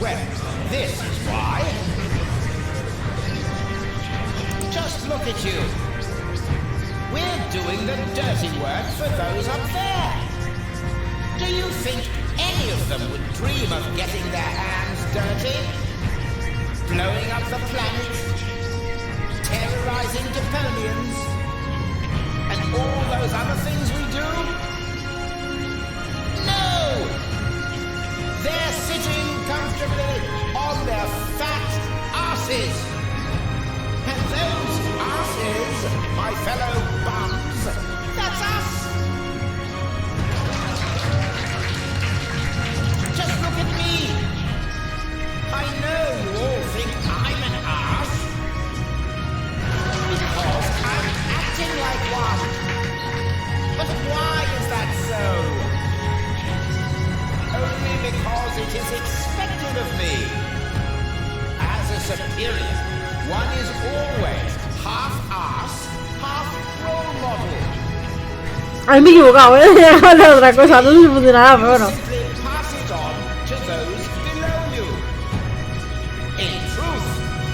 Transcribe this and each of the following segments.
Well, this is why. Just look at you. We're doing the dirty work for those up there. Do you think any of them would dream of getting their hands dirty? Blowing up the planet? Terrorizing Deponians? And all those other things we do? No! They're sitting comfortably on their fat asses. And those asses, my fellow bums, that's us! Just look at me! I know you all think I'm an ass. Because I'm acting like one. But why is that so? Only because it is expected of me. As a superior, one is always half ass, half role model. Ay, me he equivocado, era otra cosa, no sé si funcionará, pero bueno. Simply pass it on to those below you. In truth,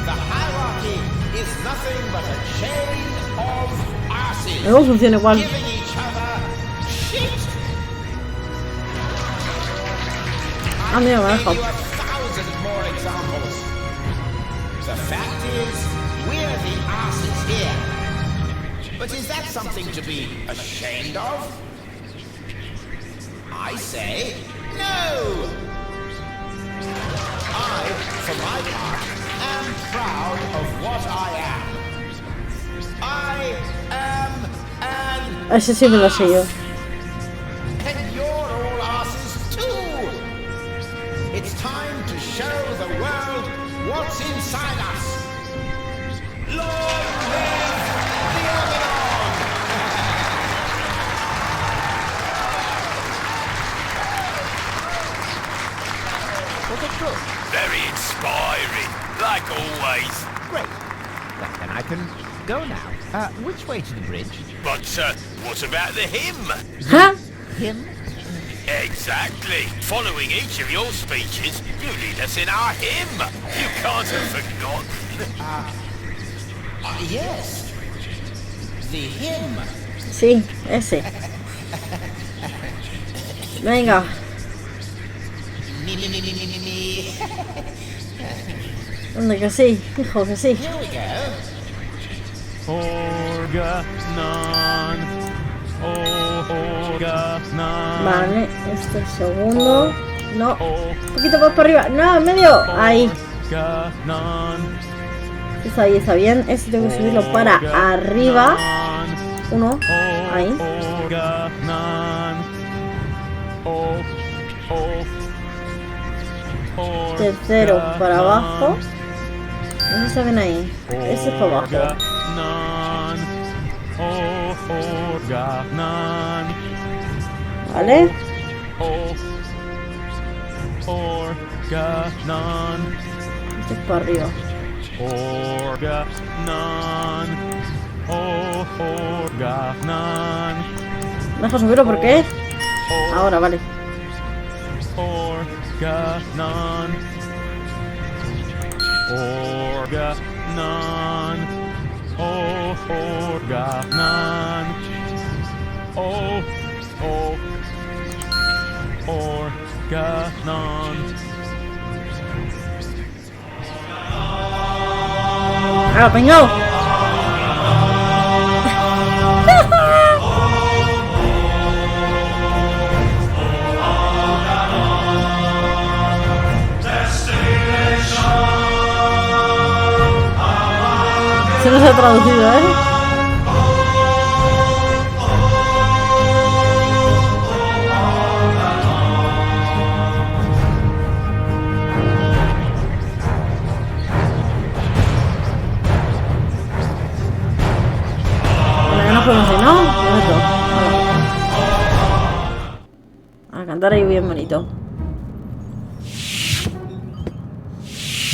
the hierarchy is nothing but a chain of asses. No funciona igual. Giving each other shit. Ah, mira, me ha I'll dejado. give you 1,000 more examples. The fact is, we're the asses here. But is that something to be ashamed of? I say no! I, for my part, am proud of what I am. I am an Ese sí me lo sé yo. and you're all asses too! It's time to show the world what's inside us! Long live the Organon! Was it good? Very inspiring, like always. Great. Well, then I can go now. Which way to the bridge? But what about the hymn? Huh? Him? Exactly. Following each of your speeches, you lead us in our hymn. You can't have forgotten. Yes. The hymn. Sí, ese. Venga. Me. ¿Dónde que sí? Hijo, que sí. Here we go. Organon. Organon. Vale, este es segundo. No, un poquito más para arriba. No, en medio. Ahí. Organon. Está ahí, está bien. Este tengo que subirlo para arriba. Uno. Ahí. Organon. Tercero para abajo. No se saben ahí. Ese es para abajo. Vale. Este es para arriba. Deja subirlo porque ahora, vale. Organon. Organon. Organon. Organon. ¡Ah, peñón! Se nos ha traducido, ¿eh? No podemos ir, ¿no? A cantar ahí bien bonito.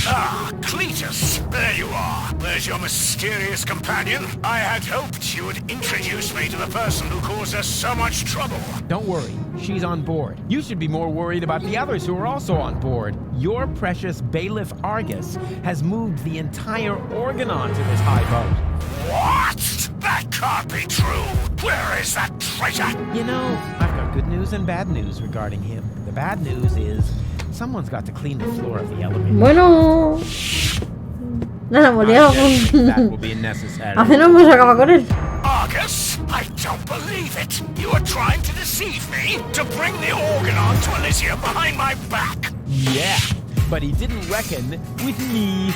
Ah, Cletus, there you are. As your mysterious companion, I had hoped you would introduce me to the person who caused us so much trouble. Don't worry, she's on board. You should be more worried about the others who are also on board. Your precious bailiff Argus has moved the entire Organon to this high boat. What? That can't be true. Where is that traitor? You know, I've got good news and bad news regarding him. The bad news is someone's got to clean the floor of the elevator. Bueno. Nada, volvíamos. That will be necessary. Hace no hemos acabado con él. Argus, I don't believe it. You are trying to deceive me to bring the Organon to Elysium behind my back. Yeah, but he didn't reckon with me.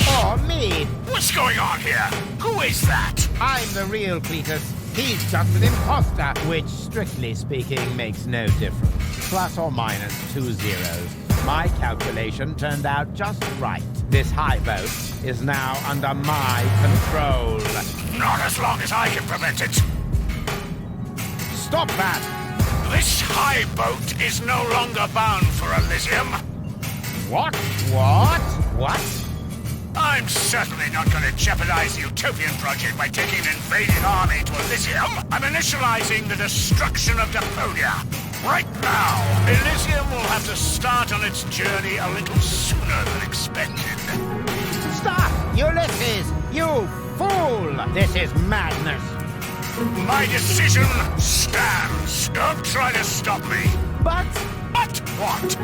Oh, me. What's going on here? Who is that? I'm the real Cletus. He's just an imposter, which, strictly speaking, makes no difference. Plus or minus 2 zeros. My calculation turned out just right. This high boat is now under my control. Not as long as I can prevent it. Stop that! This high boat is no longer bound for Elysium. What? What? What? I'm certainly not going to jeopardize the Utopian project by taking an invading army to Elysium. I'm initializing the destruction of Deponia. Right now, Elysium will have to start on its journey a little sooner than expected. Stop! Ulysses! You fool! This is madness! My decision stands. Don't try to stop me. But But what?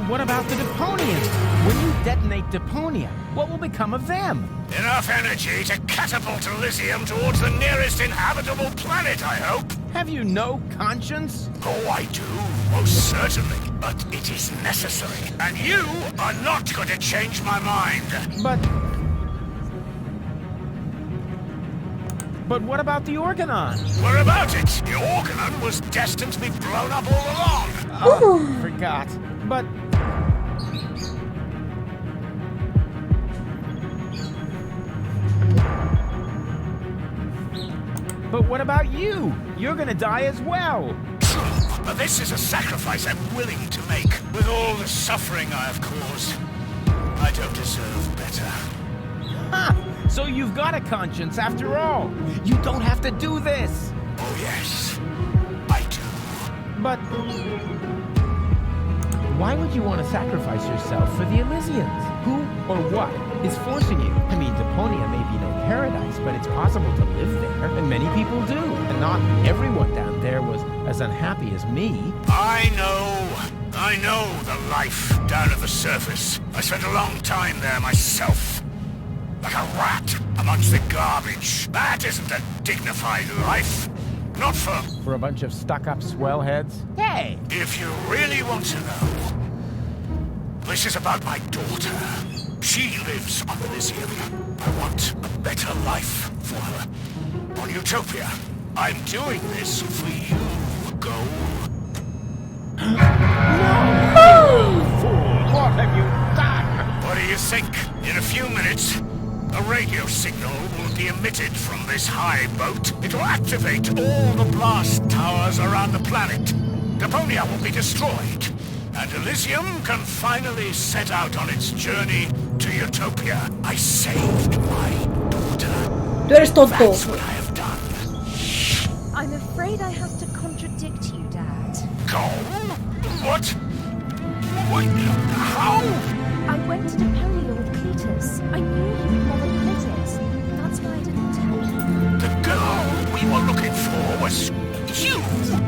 what about the Deponians? When you detonate Deponia, what will become of them? Enough energy to catapult Elysium towards the nearest inhabitable planet, I hope. Have you no conscience? Oh, I do, most certainly. But it is necessary. And you are not going to change my mind. But what about the Organon? What about it? The Organon was destined to be blown up all along. Oh, forgot. But what about you? You're gonna die as well. True, but this is a sacrifice I'm willing to make. With all the suffering I have caused, I don't deserve better. Ha! So you've got a conscience after all. You don't have to do this. Oh yes, I do. But why would you want to sacrifice yourself for the Elysians? Who or what is forcing you? I mean, Deponia may be no paradise, but it's possible to live there, and many people do. And not everyone down there was as unhappy as me. I know the life down at the surface. I spent a long time there myself. Like a rat amongst the garbage. That isn't a dignified life. Not for a bunch of stuck-up swellheads? Hey! If you really want to know, this is about my daughter. She lives on Elysium. I want a better life for her. On Utopia, I'm doing this for you, Go. Fool! What have you done? What do you think? In a few minutes, a radio signal will be emitted from this high boat. It will activate all the blast towers around the planet. Deponia will be destroyed, and Elysium can finally set out on its journey to Utopia. I saved my daughter. Tú eres tonto. That's what I have done. I'm afraid I have to contradict you, Dad. Go? What? What? How? I went to Deponia with Cletus. I knew you would never admit it. That's why I didn't tell you. The girl we were looking for was you,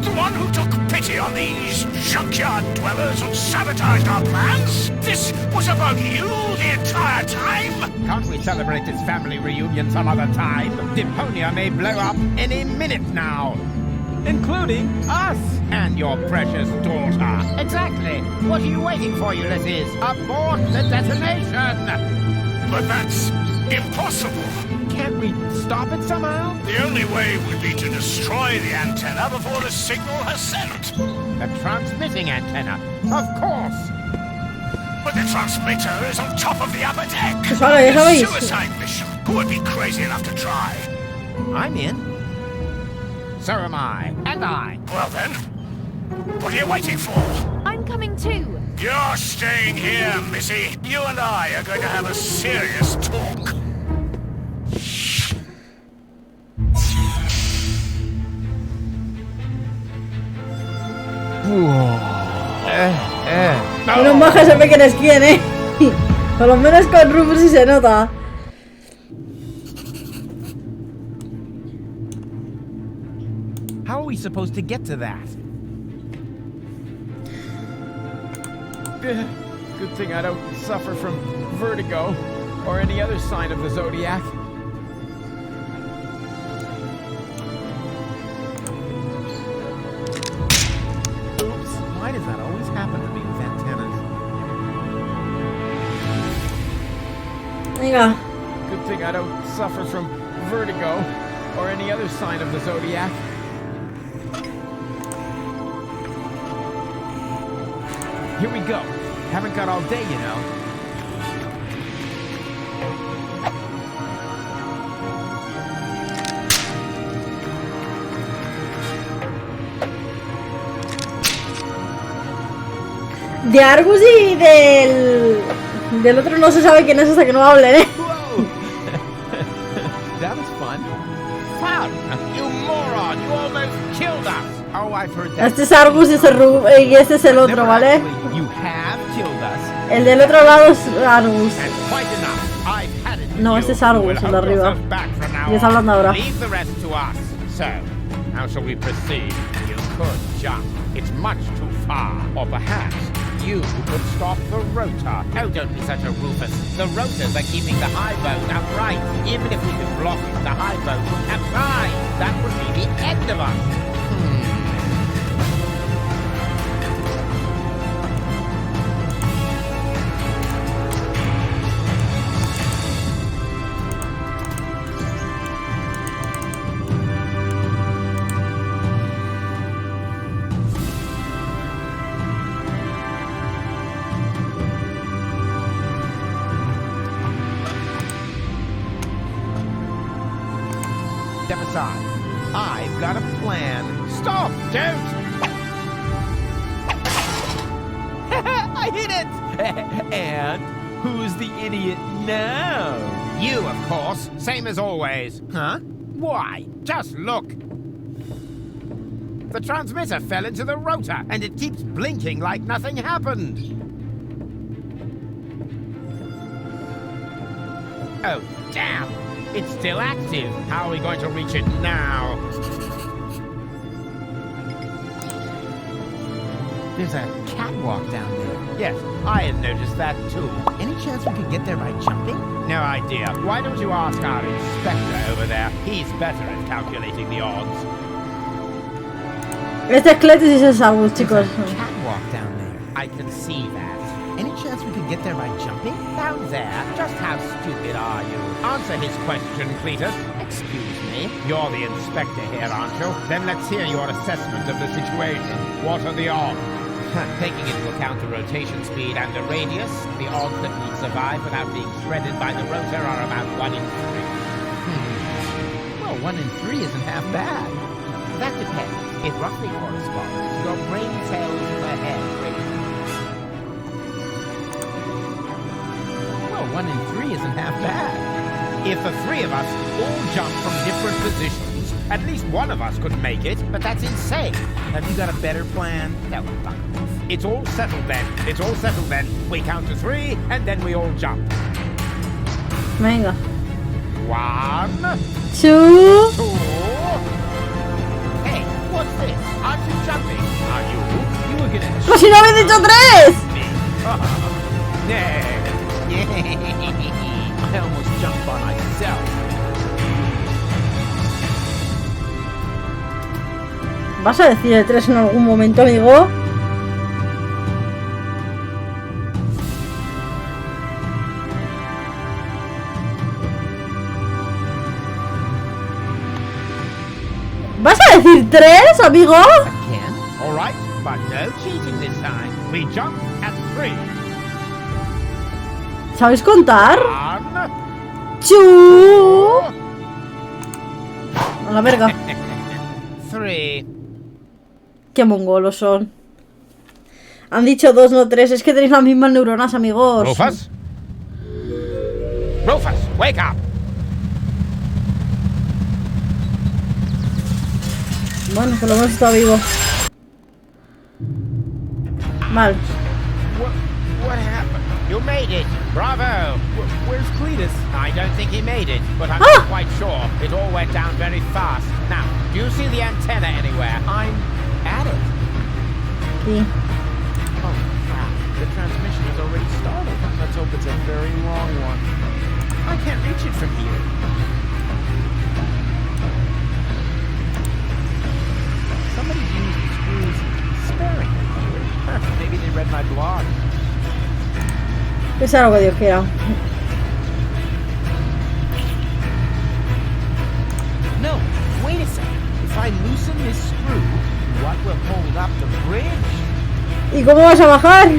the one who took pity on these junkyard dwellers and sabotaged our plans? This was about you the entire time? Can't we celebrate this family reunion some other time? Deponia may blow up any minute now. Including us. And your precious daughter. Exactly. What are you waiting for, Ulysses? Abort the detonation! But that's impossible. Can't we stop it somehow? The only way would be to destroy the antenna before the signal has sent. The transmitting antenna. Of course. But the transmitter is on top of the upper deck. Pues vale, ya A sabéis. suicide mission. Who would be crazy enough to try? I'm in. So am I. And I. Well then, what are you waiting for? I'm coming too. You're staying here, Missy. You and I are going to have a serious talk. Menos más que sabe quién es quién, Por lo menos con Rufus sí se nota. How are we supposed to get to that? Good thing I don't suffer from vertigo or any other sign of the zodiac. Oops, why does that always happen to me with antennas? Venga. Good thing I don't suffer from vertigo or any other sign of the zodiac. Here we go. Haven't got all day, you know. De Argus y del otro no se sabe quién es hasta que no hablen, Whoa! That was fun. Fun! You moron! You almost killed us! Oh, I've heard that. Este es Argus y este es el otro, Never ¿vale? actually, you have killed us. El del otro lado es Argus. And quite enough. I've had it with No, you. este es Argus, We'll el de hold arriba. yourself back from now Y está on. hablando ahora. Leave the rest to us. So, how shall we proceed? You could jump. It's much too far. Or perhaps you could stop the rotor. Oh, don't be such a Rufus. The rotors are keeping the high boat upright. Even if we could block it, the high boat would capsize. That would be the end of us. Step aside. I've got a plan. Stop! Don't! I hit it! And who's the idiot now? You, of course. Same as always. Huh? Why? Just look. The transmitter fell into the rotor, and it keeps blinking like nothing happened. Oh, damn! It's still active. How are we going to reach it now? There's a catwalk down there. Yes, I had noticed that too. Any chance we could get there by jumping? No idea. Why don't you ask our inspector over there? He's better at calculating the odds. Este es Cletus y ese es Argus, chicos. There's a catwalk down there. I can see that. Any chance we could get there by jumping? Down there? Just how stupid are you? Answer his question, Cletus. Excuse me? You're the inspector here, aren't you? Then let's hear your assessment of the situation. What are the odds? Taking into account the rotation speed and the radius, the odds that we'd survive without being shredded by the rotor are about 1 in 3. Well, 1 in 3 isn't half bad. That depends. It roughly corresponds to your brain cells per head ratio. Well, 1 in 3 isn't half bad. If the three of us all jump from different positions, at least one of us could make it, but that's insane. Have you got a better plan? No, it's all settled then. It's all settled then. We count to 3, and then we all jump. Venga. 1, 2. 2. Hey, what's this? Aren't you jumping? Are you? You were gonna ¡Pues si no habéis dicho 3! I almost jumped by myself. ¿Vas a decir el 3 en algún momento, amigo? ¿Vas a decir 3, amigo? Again? All right, but no cheating this time. We jump at 3. ¿Sabéis contar? 1, 2. A la verga. 3. Qué mongolos son. Han dicho 2, no 3. Es que tenéis las mismas neuronas, amigos. Rufus? Rufus, wake up! Bueno, por lo menos está vivo. Vale. What happened? You made it! Bravo! Where's Cletus? I don't think he made it, but I'm not quite sure. It all went down very fast. Now, do you see the antenna anywhere? I'm at it. Sí. Oh, crap. The transmission has already started. Let's hope it's a very long one. I can't reach it from here. Somebody used the screws sparingly here. Maybe they read my blog. Que sea lo que Dios quiera. No, wait a second. If I loosen this screw, what will hold up the bridge? ¿Y cómo vas a bajar?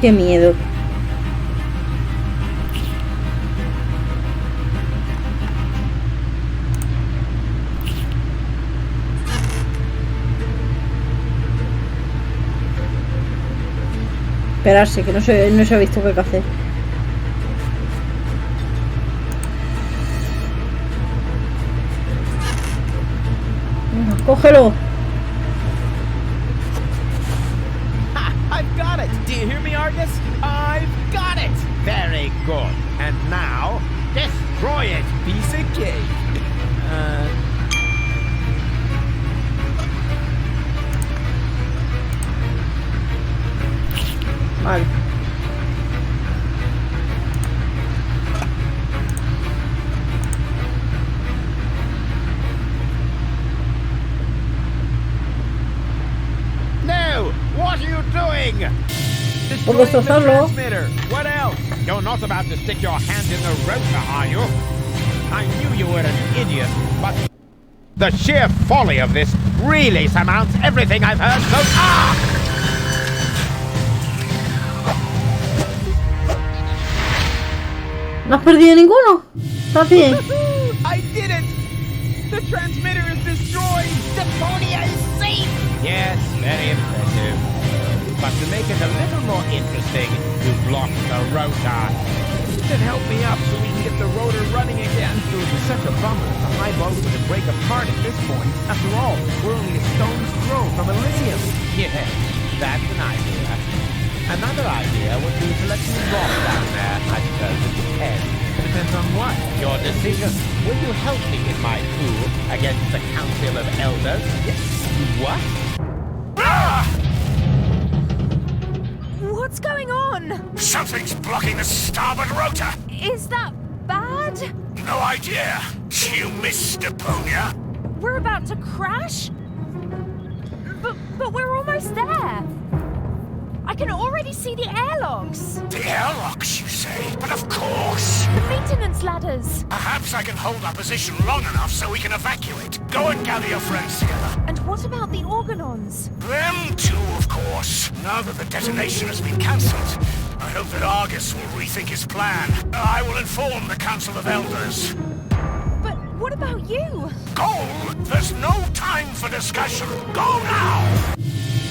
Qué miedo. Esperarse, que no se ha visto qué hacer. Venga, cógelo. I've got it! Do you hear me, Argus? I've got it! Very good. And now, destroy it, piece of cake. Vale. No! What are you doing? Por Destroying the destrozarlo. transmitter. What else? You're not about to stick your hand in the rotor, are you? I knew you were an idiot, but the sheer folly of this really surmounts everything I've heard so far. ¿No has perdido ninguno? ¿Estás bien? I did it! The transmitter is destroyed! Deponia is safe! Yes, very impressive. But to make it a little more interesting, you blocked the rotor. Then help me up so we can get the rotor running again. It would be such a bummer if the high boat were to break apart at this point. After all, we're only a stone's throw from Elysium. Yeah, that's an idea. Another idea would be to let you drop down there. I suppose it depends. Depends on what? Your decision. Will you help me in my coup against the Council of Elders? What? What's going on? Something's blocking the starboard rotor. Is that bad? No idea. You missed Deponia. We're about to crash? But we're almost there. I can already see the airlocks. The airlocks, you say? But of course. The maintenance ladders. Perhaps I can hold our position long enough so we can evacuate. Go and gather your friends together. And what about the organons? Them too, of course. Now that the detonation has been cancelled, I hope that Argus will rethink his plan. I will inform the Council of Elders. But what about you? Go! There's no time for discussion. Go now!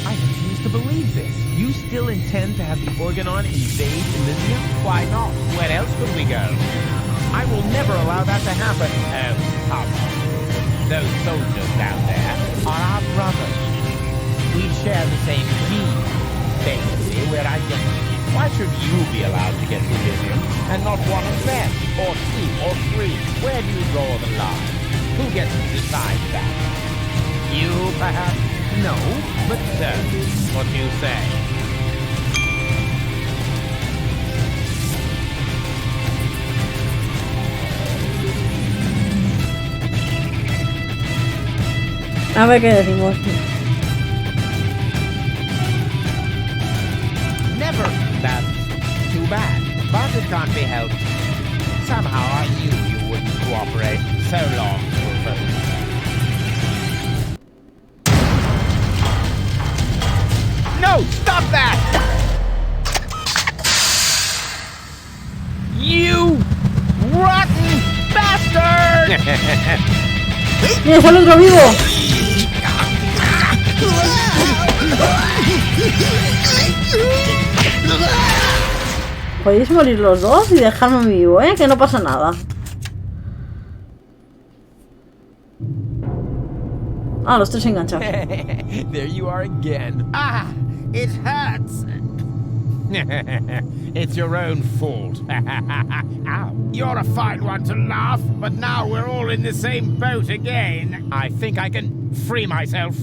I refuse to believe this. You still intend to have the Organon invade Elysium? Why not? Where else would we go? I will never allow that to happen. Oh, come on. Those soldiers down there are our brothers. We share the same gene. Basically, we're identical. Why should you be allowed to get to Elysium and not one of them? Or two, or three? Where do you draw the line? Who gets to decide that? You, perhaps? No, but sir, what do you say? A ver qué decimos. Never. That's too bad. But it can't be helped. Somehow I knew you wouldn't cooperate. So long, Rufus. No! Stop that! You rotten bastard! ¡Mira, sale otro vivo! Podéis morir los dos y dejarme vivo, que no pasa nada. Ah, los tres enganchados. There you are again. Ah, it hurts. It's your own fault. Ow. You're a fine one to laugh, but now we're all in the same boat again. I think I can free myself.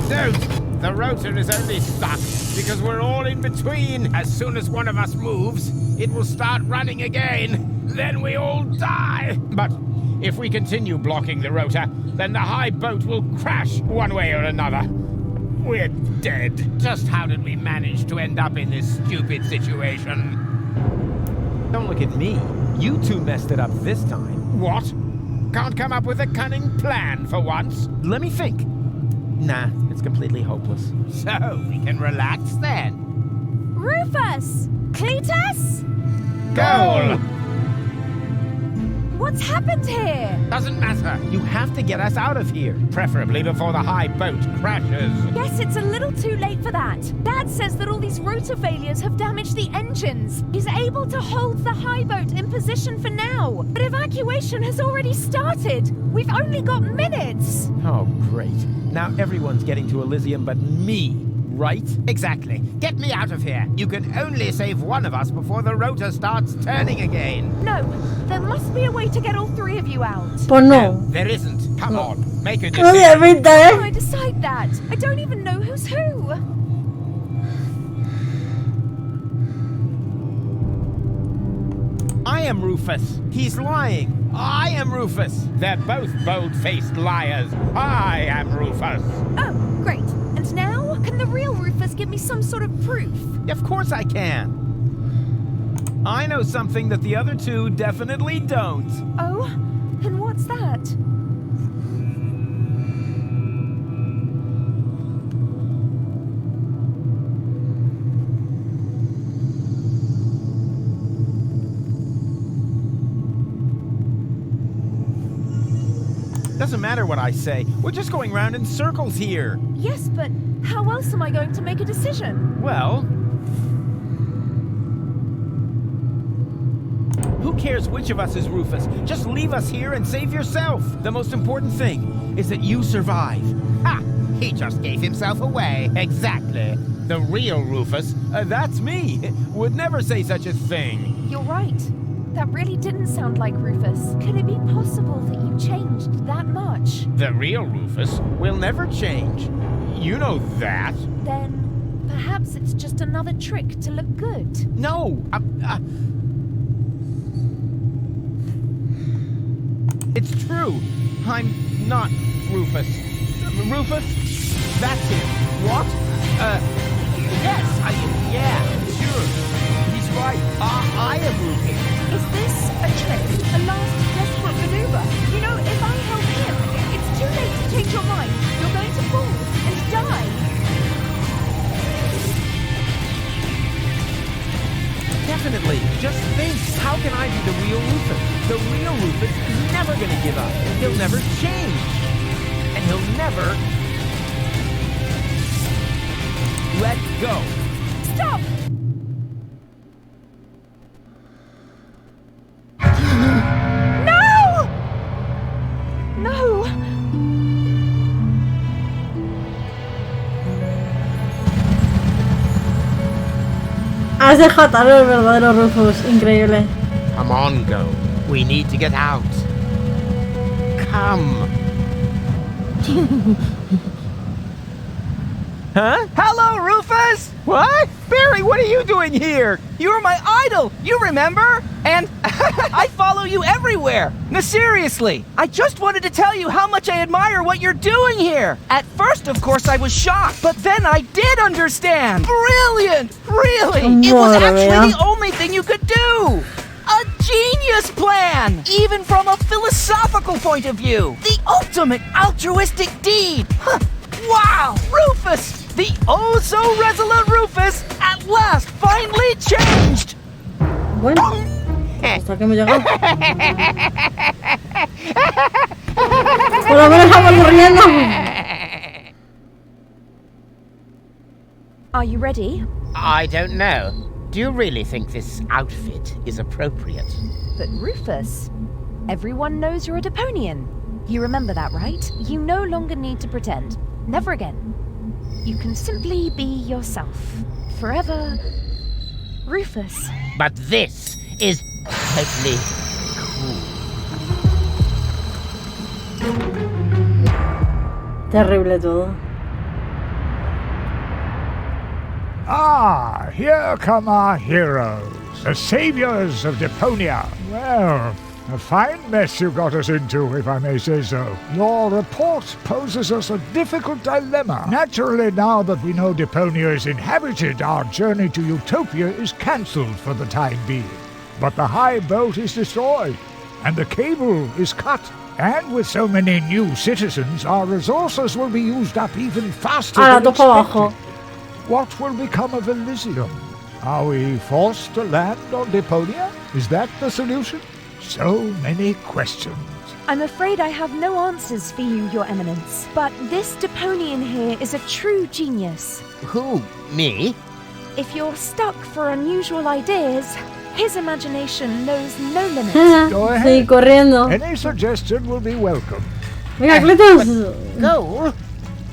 Don't! The rotor is only stuck because we're all in between. As soon as one of us moves, it will start running again. Then we all die. But if we continue blocking the rotor, then the high boat will crash one way or another. We're dead. Just how did we manage to end up in this stupid situation? Don't look at me. You two messed it up this time. What? Can't come up with a cunning plan for once? Let me think. Nah, it's completely hopeless. So, we can relax then. Rufus! Cletus? Goal! What's happened here? Doesn't matter. You have to get us out of here. Preferably before the high boat crashes. Yes, it's a little too late for that. Dad says that all these rotor failures have damaged the engines. He's able to hold the high boat in position for now. But evacuation has already started. We've only got minutes. Oh, great. Now everyone's getting to Elysium but me, right? Exactly. Get me out of here. You can only save one of us before the rotor starts turning again. No, there must be a way to get all three of you out. Pues no. There isn't. Come on, make a No decision. me pinta, How do I decide that? I don't even know who's who. I am Rufus. He's lying. I am Rufus. They're both bold-faced liars. I am Rufus. Oh, great. And now, can the real Rufus give me some sort of proof? Of course I can. I know something that the other two definitely don't. Oh, and what's that? Doesn't matter what I say. We're just going round in circles here. Yes, but how else am I going to make a decision? Well, who cares which of us is Rufus? Just leave us here and save yourself. The most important thing is that you survive. Ha! He just gave himself away. Exactly. The real Rufus, that's me, would never say such a thing. You're right. That really didn't sound like Rufus. Could it be possible that you changed that much? The real Rufus will never change. You know that. Then perhaps it's just another trick to look good. No! It's true. I'm not Rufus. Rufus? That's him. What? Yes, yeah, sure. He's right. I am Rufus. Is this a trick? A last desperate maneuver? You know, if I help him, it's too late to change your mind. You're going to fall and die. Definitely. Just think. How can I be the real Rufus? The real Rufus is never going to give up. He'll never change. And he'll never let go. Stop! No! No! Has dejado tal el verdadero Rufus. Increíble. Come on, Go. We need to get out. Come. Huh? Hello, Rufus! What? Barry, what are you doing here? You were my idol, you remember? And I follow you everywhere. No, seriously, I just wanted to tell you how much I admire what you're doing here. At first, of course, I was shocked, but then I did understand. Brilliant, really. It was actually the only thing you could do. A genius plan, even from a philosophical point of view. The ultimate altruistic deed. Huh. Wow, Rufus! The oh-so-resolute Rufus at last finally changed! Bueno, hasta que hemos llegado. Por lo menos estamos riendo. Are you ready? I don't know. Do you really think this outfit is appropriate? But Rufus, everyone knows you're a Deponian. You remember that, right? You no longer need to pretend. Never again. You can simply be yourself. Forever, Rufus. But this is totally cool. Terrible todo. Ah, here come our heroes, the saviors of Deponia. Well, a fine mess you got us into, if I may say so. Your report poses us a difficult dilemma. Naturally, now that we know Deponia is inhabited, our journey to Utopia is cancelled for the time being. But the high boat is destroyed, and the cable is cut. And with so many new citizens, our resources will be used up even faster than expected. What will become of Elysium? Are we forced to land on Deponia? Is that the solution? So many questions. I'm afraid I have no answers for you, Your Eminence. But this Deponian here is a true genius. Who? Me? If you're stuck for unusual ideas, his imagination knows no limits. Go ahead. Sí, corriendo. Any suggestion will be welcome. Venga, Cletus. Go?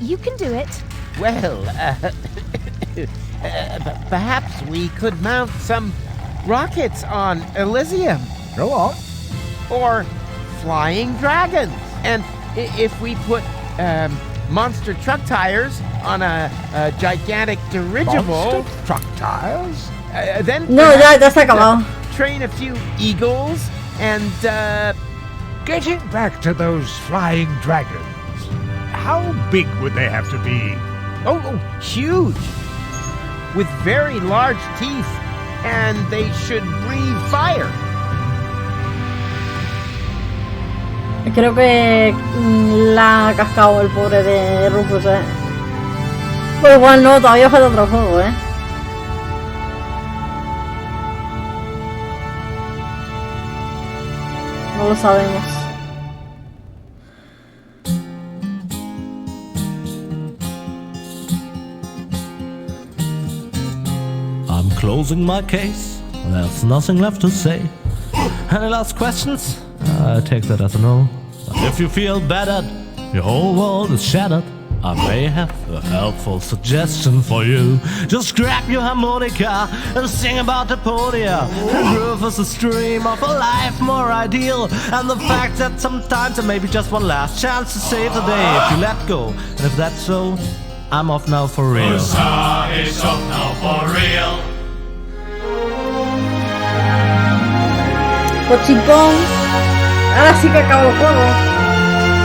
You can do it. Well, perhaps we could mount some rockets on Elysium. Go on. Or flying dragons. And if we put monster truck tires on a gigantic dirigible... Monster truck tires? Then No, ya está acabado. train a few eagles and... Getting back to those flying dragons, how big would they have to be? Oh, huge! With very large teeth, and they should breathe fire. Creo que la ha cascado el pobre de Rufus, Pues igual no, todavía falta otro juego, No lo sabemos. I'm closing my case. There's nothing left to say. Any last questions? I take that as a no. If you feel battered, your whole world is shattered, I may have a helpful suggestion for you. Just grab your harmonica and sing about Deponia. Rufus' dream of a life more ideal, and the fact that sometimes there may be just one last chance to save the day if you let go. And if that's so, I'm off now for real. Ursa is off now for real. Cochipón. Ahora sí que acabo el juego.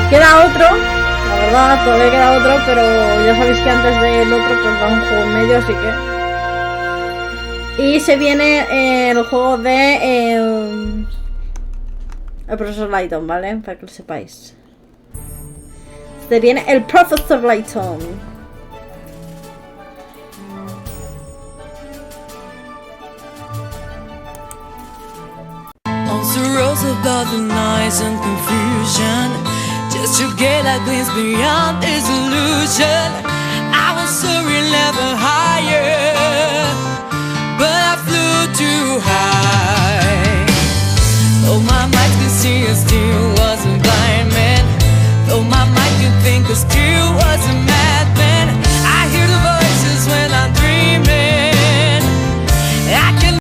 Queda otro. La verdad, todavía queda otro, pero ya sabéis que antes del otro pues va un juego en medio, así que... Y se viene el juego de... el profesor Layton, ¿vale? Para que lo sepáis. Se viene el profesor Layton. Rose above the noise and confusion, just to get a glimpse beyond this illusion. I was soaring ever higher.